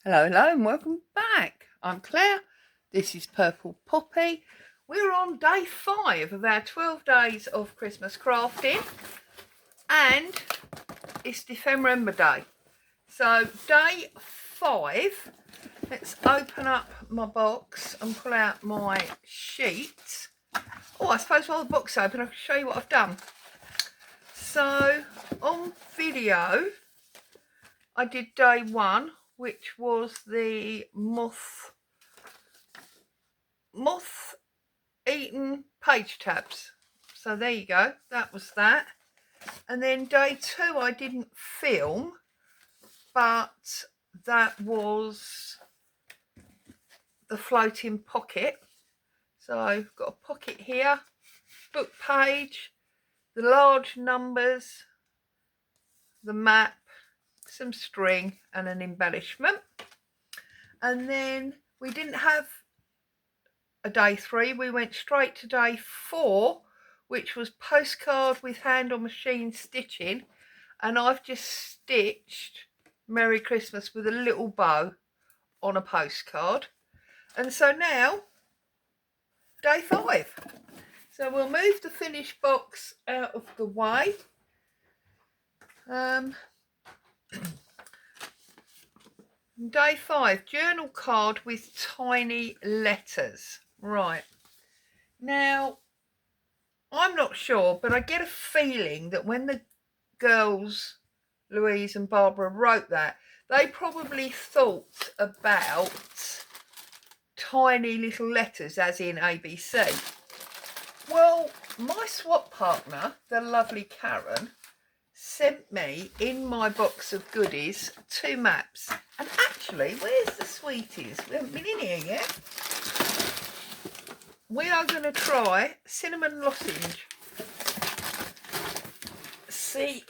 Hello, hello, and welcome back. I'm Claire. This is Purple Poppy. We're on day 5 of our 12 days of Christmas crafting, and it's dephemerember day. So, day 5, let's open up my box and pull out my sheets. Oh, I suppose while the box is open, I can show you what I've done. So, on video, I did day 1, which was the moth eaten page tabs. So there you go, that was that. And then day 2 I didn't film, but that was the floating pocket. So I've got a pocket here, book page, the large numbers, the map, some string and an embellishment. And then we didn't have a day 3, we went straight to day 4, which was postcard with hand or machine stitching, and I've just stitched Merry Christmas with a little bow on a postcard. And so now day 5, so we'll move the finished box out of the way. Day 5, journal card with tiny letters. Right, now I'm not sure, but I get a feeling that when the girls, Louise and Barbara, wrote that, they probably thought about tiny little letters, as in ABC. Well, my swap partner, the lovely Karen, sent me in my box of goodies 2 maps. And actually, where's the sweeties? We haven't been in here yet. We are going to try cinnamon lozenge. See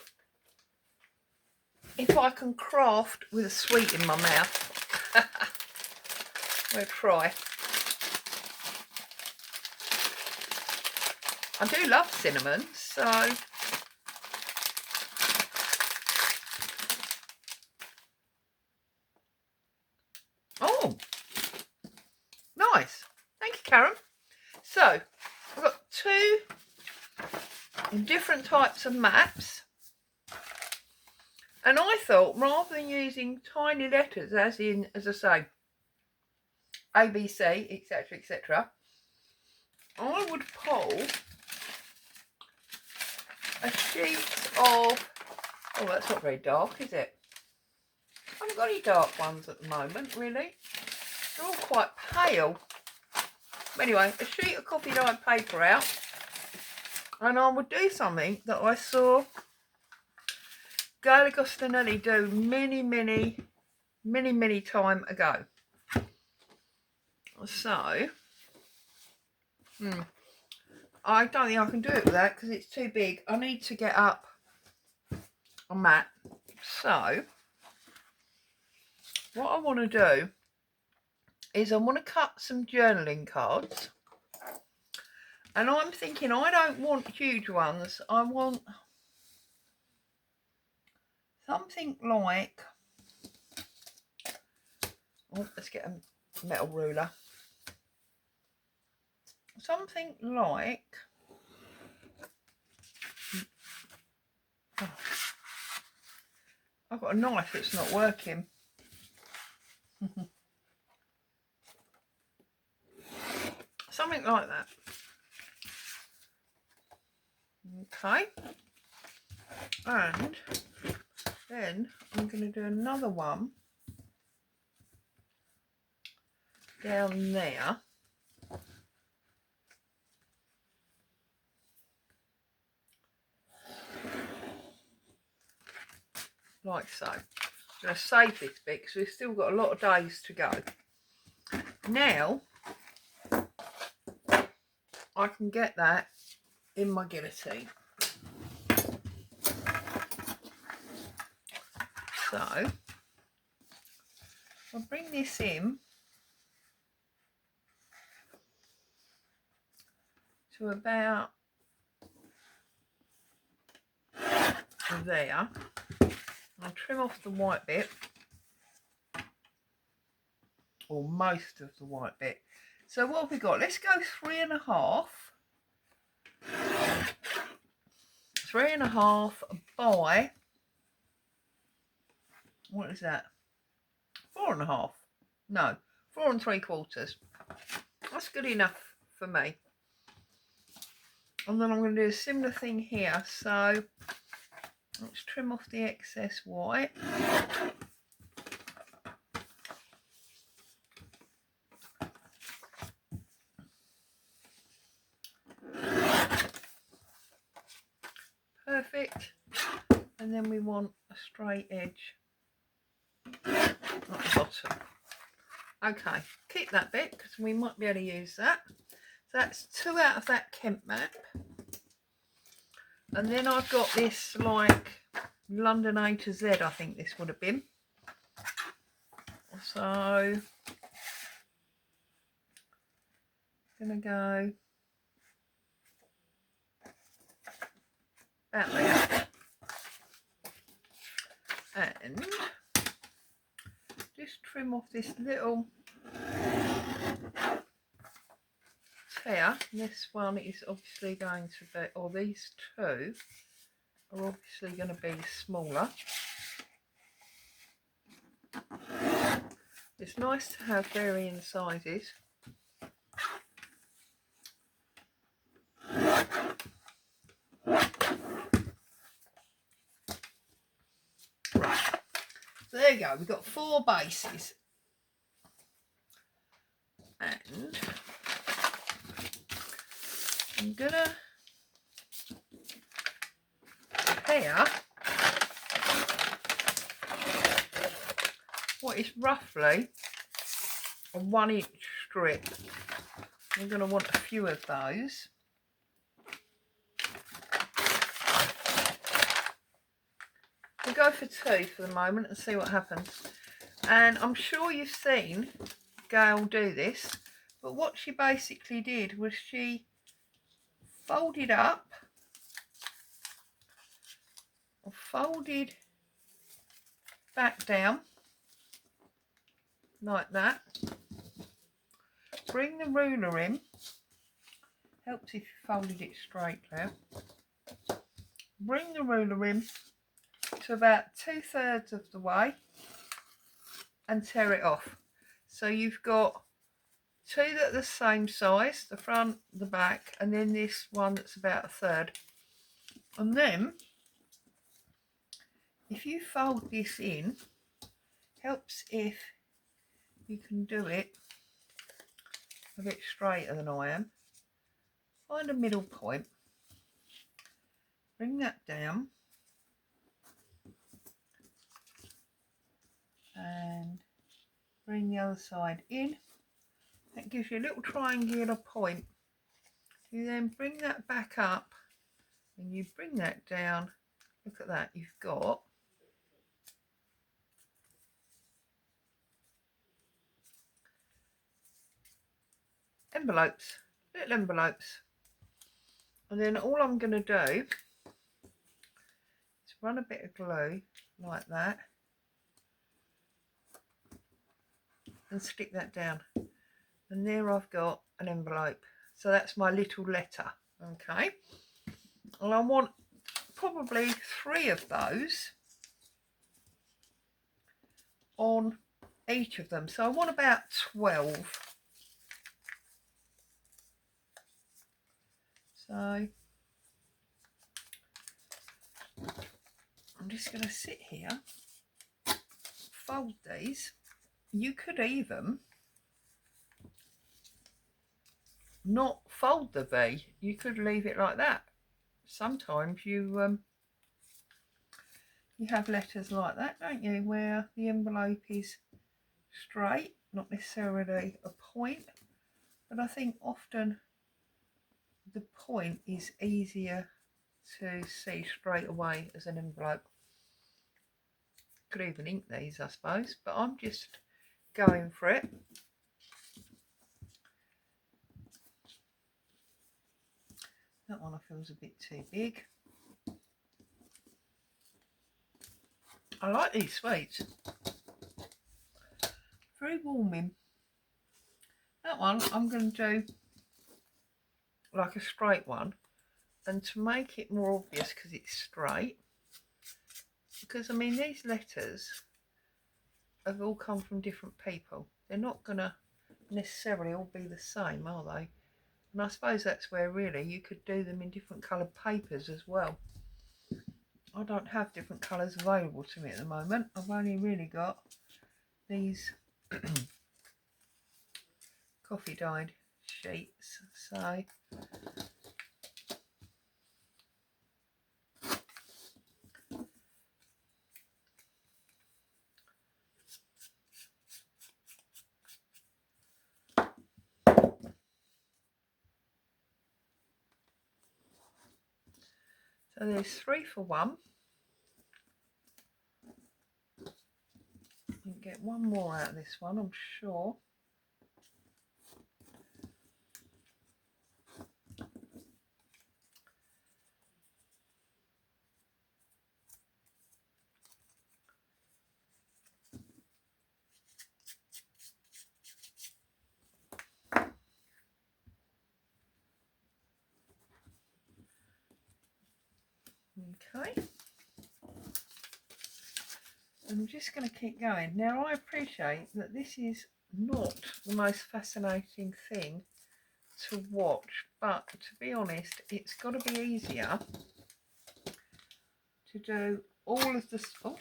if I can craft with a sweet in my mouth. We'll try. I do love cinnamon, so oh, nice. Thank you, Karen. So I've got 2 different types of maps, and I thought rather than using tiny letters, as in, as I say, ABC, etc., etc., I would pull a sheet of, oh, that's not very dark, is it? I haven't got any dark ones at the moment, really. They're all quite pale. Anyway, a sheet of coffee dyed paper out, and I would do something that I saw Gaelic Ostinelli do many time ago. So, I don't think I can do it with that because it's too big. I need to get up a mat. So, what I want to do is I want to cut some journaling cards. And I'm thinking I don't want huge ones. I want something like, oh, let's get a metal ruler. Something like, oh, I've got a knife that's not working. Something like that. Okay. And then I'm going to do another one down there. Like so. I'm going to save this bit because we've still got a lot of days to go. Now, I can get that in my guillotine. So, I'll bring this in to about there. I'll trim off the white bit. or most of the white bit. So what have we got? Let's go 3.5. 3.5 by, what is that? 4.5. No, 4 3/4. That's good enough for me. And then I'm going to do a similar thing here. So let's trim off the excess white. Perfect. And then we want a straight edge at the bottom. Okay, keep that bit because we might be able to use that. So that's 2 out of that Kent map. And then I've got this like London A to Z, I think this would have been. So I'm gonna go about there. And just trim off this little tear. This one is obviously going to be, or these two are obviously going to be smaller. It's nice to have varying sizes. Right, so there you go, we've got 4 bases. And I'm gonna pair what is roughly a 1-inch strip. We're going to want a few of those. We'll go for 2 for the moment and see what happens. And I'm sure you've seen Gail do this, but what she basically did was she folded up, or folded back down like that. Bring the ruler in. Helps if you folded it straight there. Bring the ruler in to about 2/3 of the way and tear it off. So you've got 2 that are the same size, the front, the back, and then this one that's about 1/3. And then if you fold this in, helps if you can do it a bit straighter than I am. Find a middle point, bring that down, and bring the other side in. That gives you a little triangular point. You then bring that back up and you bring that down. Look at that, you've got envelopes, little envelopes. And then all I'm going to do is run a bit of glue like that and stick that down. And there I've got an envelope. So that's my little letter, okay? And I want probably 3 of those on each of them. So I want about 12. So I'm just going to sit here, fold these. You could even not fold the V. You could leave it like that. Sometimes you have letters like that, don't you, where the envelope is straight, not necessarily a point, but I think often the point is easier to see straight away as an envelope. Could even ink these, I suppose, but I'm just going for it. That one I feel is a bit too big. I like these sweets. Very warming. That one I'm going to do like a straight one, and to make it more obvious because it's straight, because I mean these letters have all come from different people. They're not going to necessarily all be the same, are they? And I suppose that's where really you could do them in different coloured papers as well. I don't have different colours available to me at the moment. I've only really got these coffee dyed sheets. So there's 3 for 1. You can get one more out of this one, I'm sure. Okay. I'm just going to keep going. Now I appreciate that this is not the most fascinating thing to watch, but to be honest, it's got to be easier to do all of this. Oh,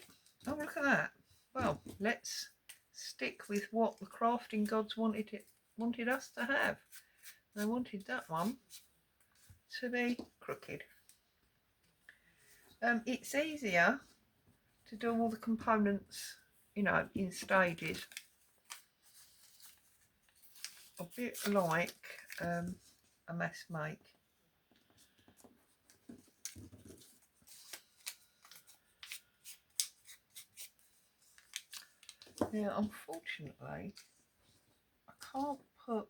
look at that. Well, let's stick with what the crafting gods wanted us to have. They wanted that one to be crooked. It's easier to do all the components, you know, in stages. A bit like a mess make. Now, unfortunately, I can't put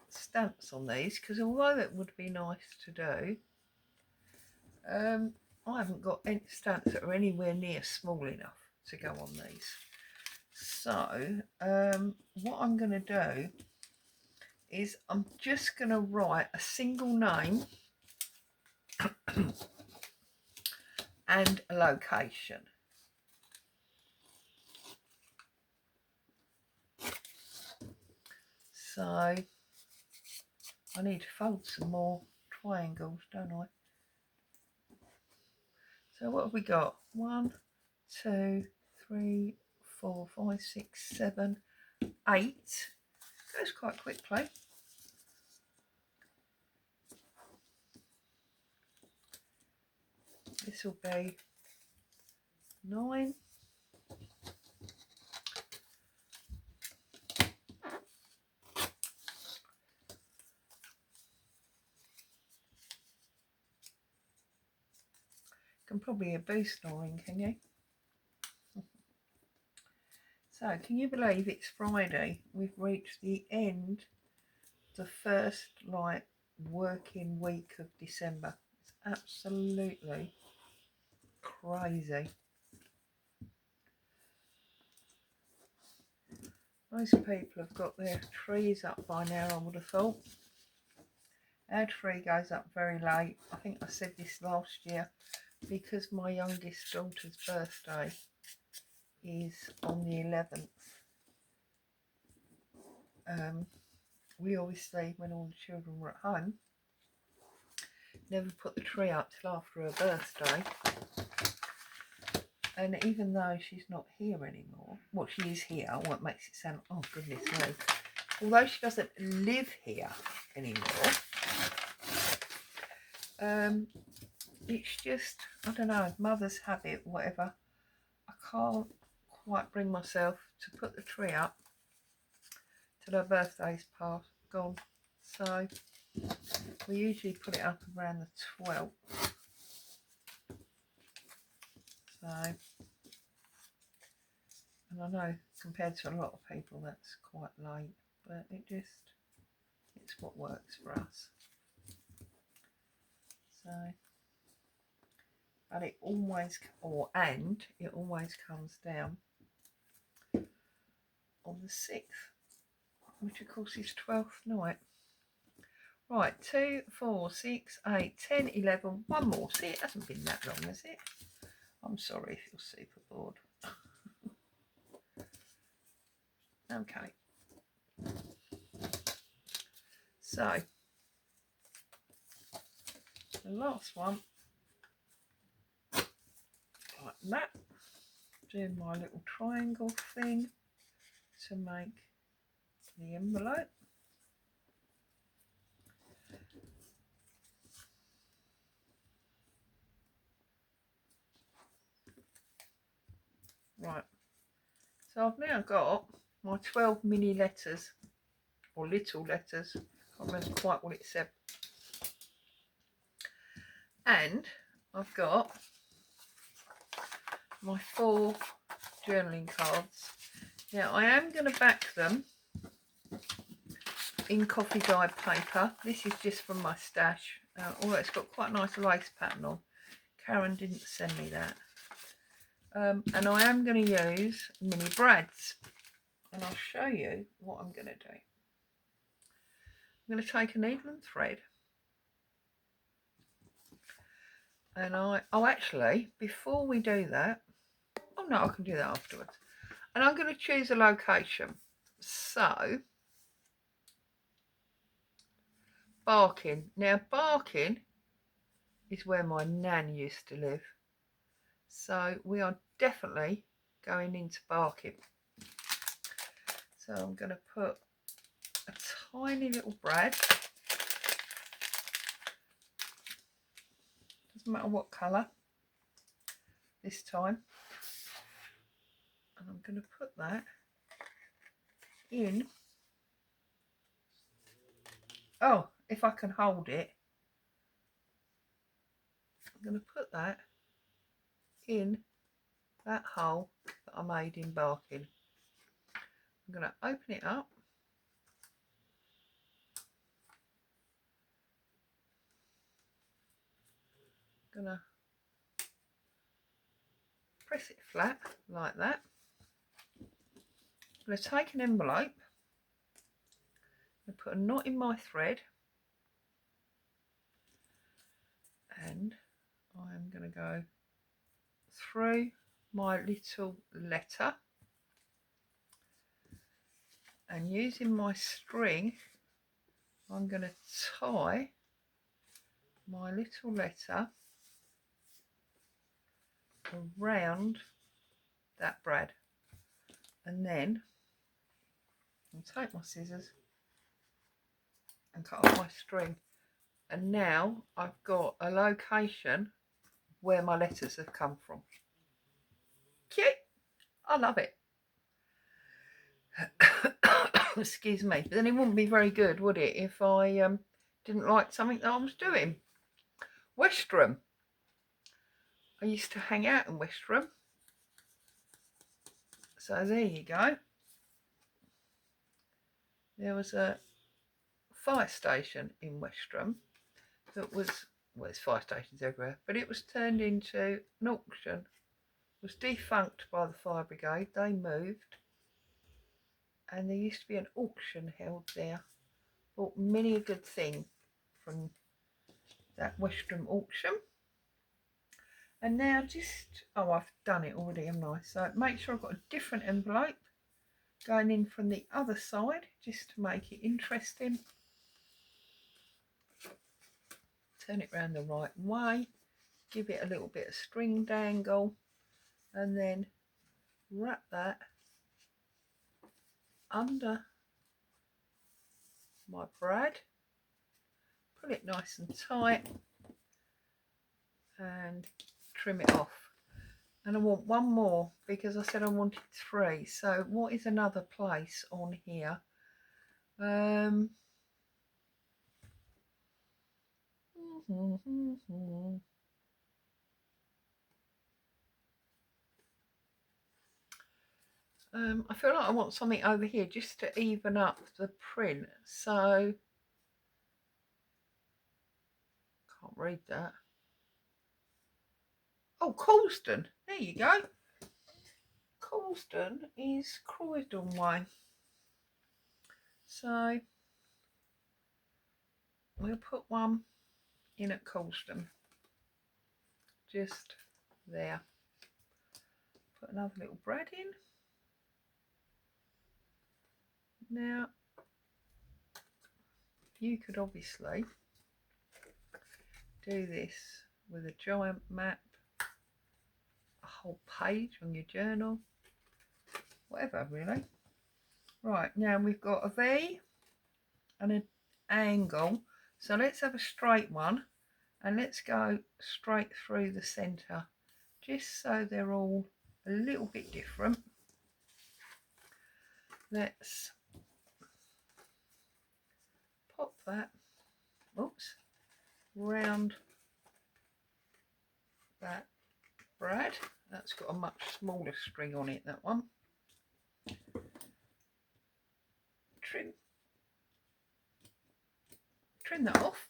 stamps on these because although it would be nice to do, I haven't got any stamps that are anywhere near small enough to go on these. So, what I'm going to do is I'm just going to write a single name and a location. So I need to fold some more triangles, don't I? So what have we got? 1, 2, 3, 4, 5, 6, 7, 8. Goes quite quickly. This will be 9. Can probably be snoring, can you? So, can you believe it's Friday? We've reached the end, the first like working week of December. It's absolutely crazy. Most people have got their trees up by now, I would have thought. Our tree goes up very late. I think I said this last year, because my youngest daughter's birthday is on the 11th. We obviously, when all the children were at home, never put the tree up till after her birthday. And even though she's not here anymore, well, she is here, what makes it sound, oh goodness me, although she doesn't live here anymore, it's just, I don't know, mother's habit, whatever. I can't quite bring myself to put the tree up till her birthday's past, gone. So we usually put it up around the 12th. So, and I know compared to a lot of people that's quite late, but it's what works for us. So, but it always comes down on the 6th. which of course is 12th night. Right, 2, 4, 6, 8, 10, 11, one more. See, it hasn't been that long, has it? I'm sorry if you're super bored. Okay. So, the last one, like that. Doing my little triangle thing to make the envelope. Right, so I've now got my 12 mini letters, or little letters, I can't remember quite what it said. And I've got my 4 journaling cards. Now I am going to back them in coffee dyed paper. This is just from my stash, although it's got quite a nice lace pattern on. Karen didn't send me that. And I am going to use mini brads, and I'll show you what I'm going to do. I'm going to take a needle and thread, and actually, before we do that, oh no, I can do that afterwards. And I'm going to choose a location. So, Barking. Now, Barking is where my nan used to live. So we are definitely going into Barking. So I'm going to put a tiny little brad. Doesn't matter what colour this time. And I'm going to put that in. Oh, if I can hold it. I'm going to put that in that hole that I made in Barking. I'm going to open it up. I'm going to press it flat like that. I'm going to take an envelope and put a knot in my thread, and I'm going to go through my little letter, and using my string I'm going to tie my little letter around that brad, and then I'll take my scissors and cut off my string. And now I've got a location where my letters have come from. Cute! I love it. Excuse me. But then it wouldn't be very good, would it, if I didn't like something that I was doing. Westerham. I used to hang out in Westerham. So there you go. There was a fire station in Westerham that was, well, there's fire stations everywhere, but it was turned into an auction. It was defunct by the fire brigade. They moved, and there used to be an auction held there. Bought many a good thing from that Westerham auction. And now just, oh, I've done it already, haven't I? So make sure I've got a different envelope going in from the other side, just to make it interesting. Turn it around the right way, give it a little bit of string dangle, and then wrap that under my brad, pull it nice and tight, and trim it off. And I want one more, because I said I wanted 3. So what is another place on here? I feel like I want something over here just to even up the print. So, can't read that. Oh, Coulston. There you go. Coulston is Croydon way. So we'll put one in at Colston, just there. Put another little brad in. Now you could obviously do this with a giant map, a whole page on your journal, whatever really. Right, now we've got a V and an angle, so let's have a straight one and let's go straight through the centre, just so they're all a little bit different. Let's pop that, oops, round that brad. That's got a much smaller string on it, that one. Trim that off.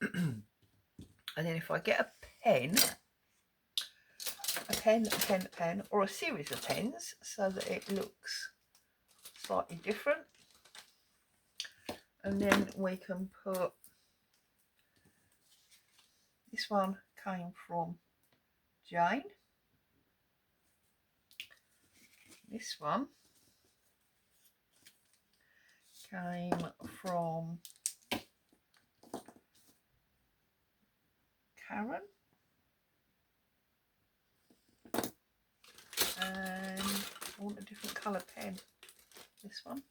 And then if I get a pen, or a series of pens so that it looks slightly different, and then we can put, this one came from Jane, this one came from Karen, and I want a different colour pen. This one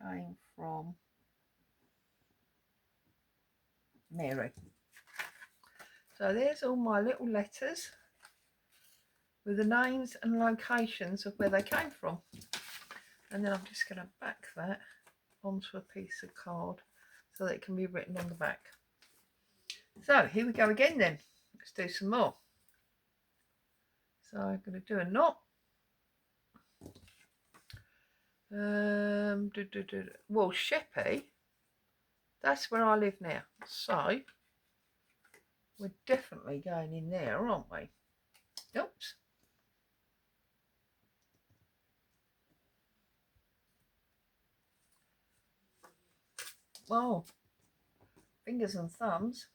came from Mary. So there's all my little letters with the names and locations of where they came from, and then I'm just going to back that onto a piece of card so that it can be written on the back. So here we go again then. Let's do some more. So I'm going to do a knot. Well, Sheppey, that's where I live now, so we're definitely going in there, aren't we? Oops. Whoa, fingers and thumbs.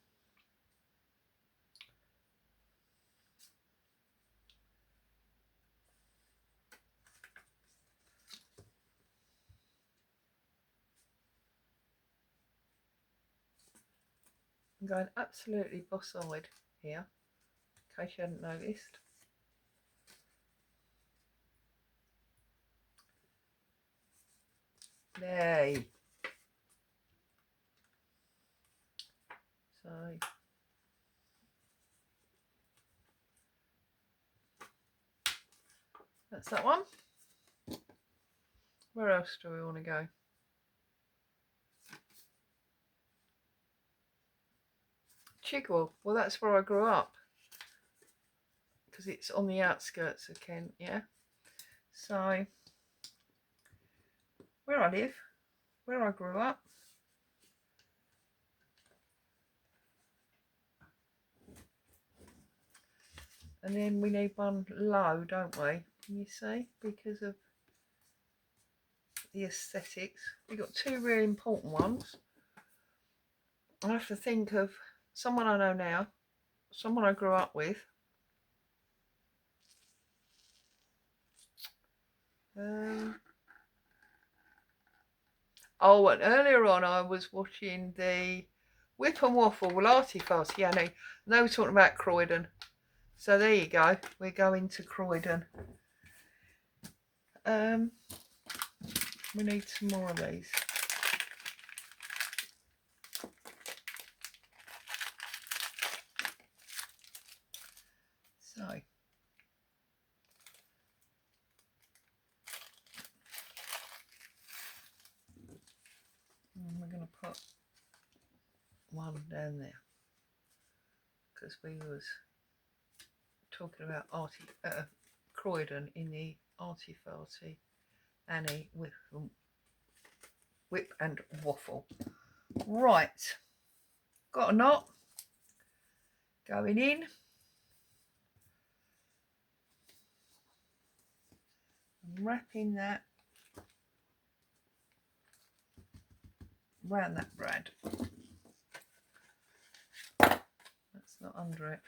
I'm going absolutely boss-eyed here, in case you hadn't noticed. Yay. So that's that one. Where else do we want to go? Chigwell. Well, that's where I grew up, because it's on the outskirts of Kent, yeah. So where I live, where I grew up. And then we need one low, don't we? You see, because of the aesthetics. We've got two really important ones. I have to think of someone I know now, someone I grew up with. Oh, and earlier on I was watching the Whip and Waffle Arty Farty, yeah, and they were talking about Croydon. So there you go, we're going to Croydon. We need some more of these. So we're going to put one down there, because we was talking about Croydon in the Arty Farty Annie Whip and Waffle. Right, got a knot going in. wrapping that around that brad. That's not under it.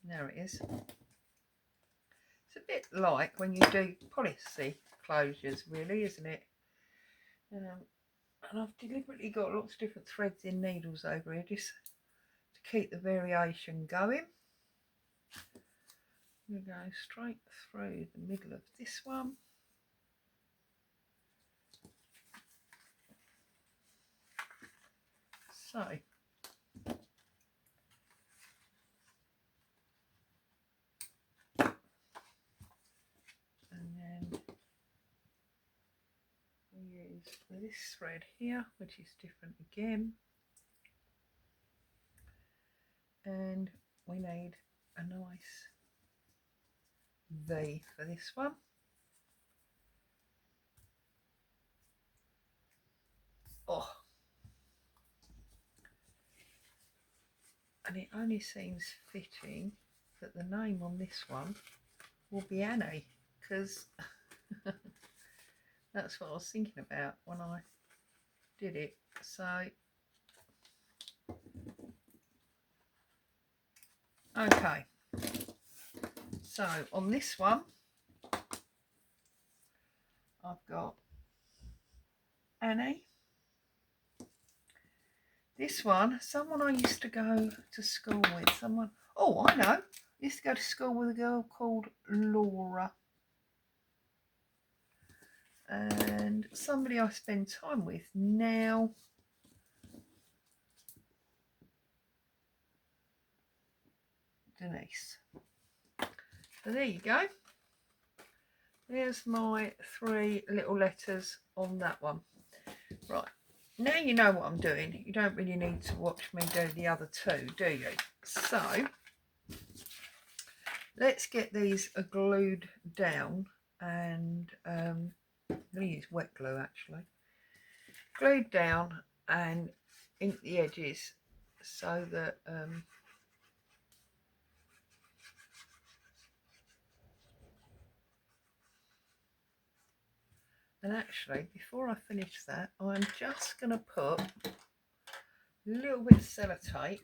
There it is. It's a bit like when you do policy closures, really, isn't it? And I've deliberately got lots of different threads in needles over here just to keep the variation going. We go straight through the middle of this one. So, and then we use this thread here, which is different again. And we need a nice V for this one. Oh, and it only seems fitting that the name on this one will be Annie, because that's what I was thinking about when I did it. So, okay, so on this one I've got Annie. This one, someone I used to go to school with, someone, oh I know, I used to go to school with a girl called Laura. And somebody I spend time with now, Denise. So there you go. There's my 3 little letters on that one. Right, now you know what I'm doing. You don't really need to watch me do the other 2, do you? So let's get these glued down, and I'm going to use wet glue actually. Glued down and ink the edges so that and actually before I finish that, I'm just going to put a little bit of sellotape,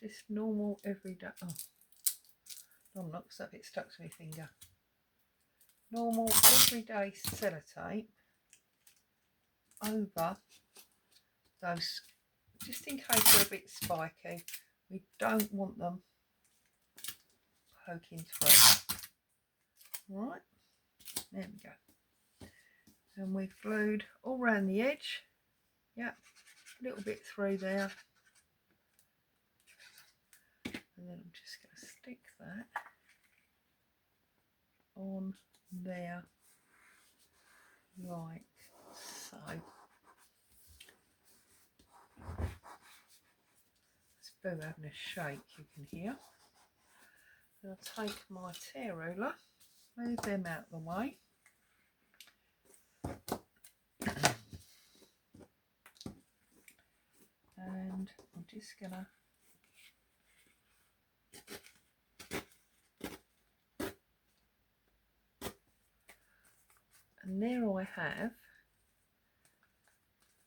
just normal everyday, oh I'm not, because that bit stuck to my finger, normal everyday sellotape over those, just in case they're a bit spiky. We don't want them poking through. Right, there we go. And we've glued all around the edge. Yep, a little bit through there. And then I'm just going to stick that on there like so. It's Boo having a shake, you can hear. And I'll take my tear ruler, move them out of the way. And I'm just gonna and there I have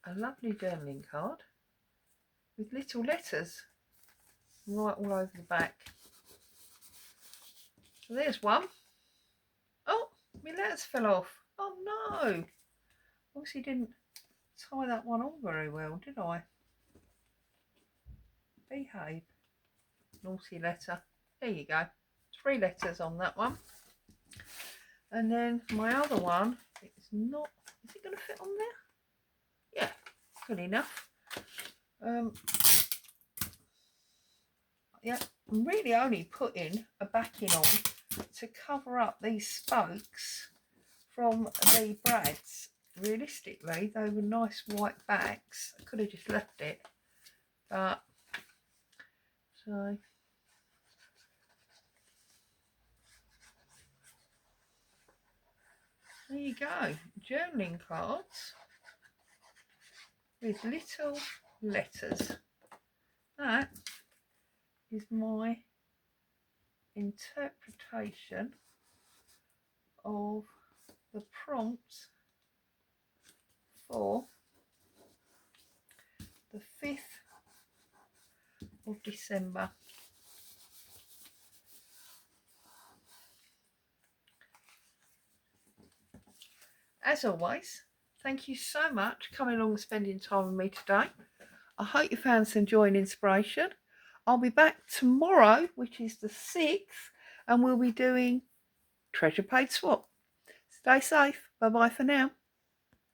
a lovely journaling card with little letters right all over the back. So there's one. Oh, my letters fell off. Oh no! Obviously didn't tie that one on very well, did I? Behave. Naughty letter. There you go. 3 letters on that one. And then my other one, it's not, is it going to fit on there? Yeah, good enough. Yeah, I'm really only putting a backing on to cover up these spokes from the brads. Realistically, they were nice white backs. I could have just left it, but so there you go, journaling cards with little letters. That is my interpretation of the prompts for the 5th of December. As always, thank you so much for coming along and spending time with me today. I hope you found some joy and inspiration. I'll be back tomorrow, which is the 6th, and we'll be doing treasure page swap. Stay safe. Bye bye for now.